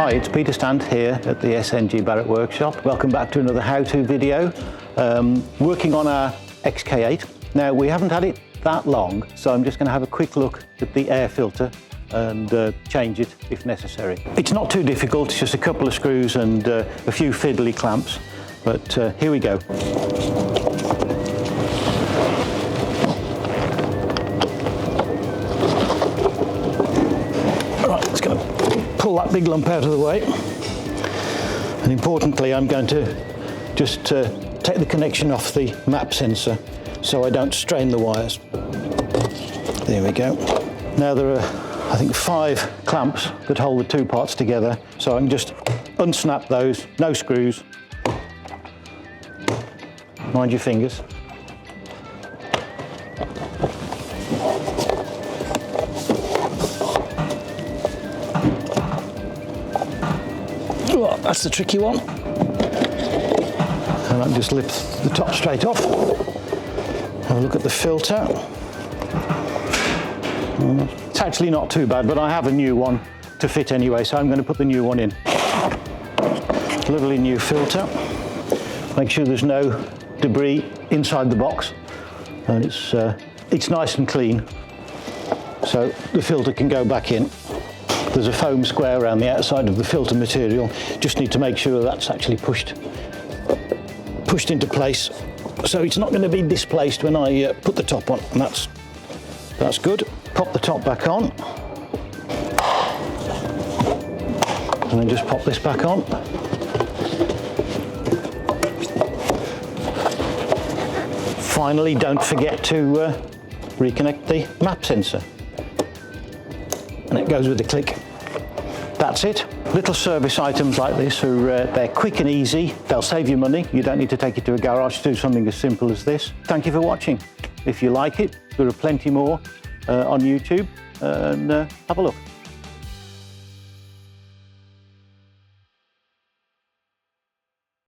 Hi, it's Peter Stant here at the SNG Barratt workshop. Welcome back to another how-to video. Working on our XK8. Now, we haven't had it that long, so I'm just going to have a quick look at the air filter and change it if necessary. It's not too difficult, it's just a couple of screws and a few fiddly clamps, but here we go. Right, it's going to pull that big lump out of the way, and importantly I'm going to just take the connection off the map sensor so I don't strain the wires. There we go. Now there are, I think, 5 clamps that hold the two parts together, so I can just unsnap those, no screws. Mind your fingers. Oh, that's the tricky one. And I can just lift the top straight off. Have a look at the filter. It's actually not too bad, but I have a new one to fit anyway, so I'm going to put the new one in. Lovely new filter. Make sure there's no debris inside the box, and it's nice and clean, so the filter can go back in. There's a foam square around the outside of the filter material. Just need to make sure that's actually pushed into place, so it's not going to be displaced when I put the top on, and that's good. Pop the top back on, and then just pop this back on. Finally, don't forget to reconnect the map sensor, and it goes with a click. That's it. Little service items like this are they're quick and easy. They'll save you money. You don't need to take it to a garage to do something as simple as this. Thank you for watching. If you like it, there are plenty more on YouTube, and have a look.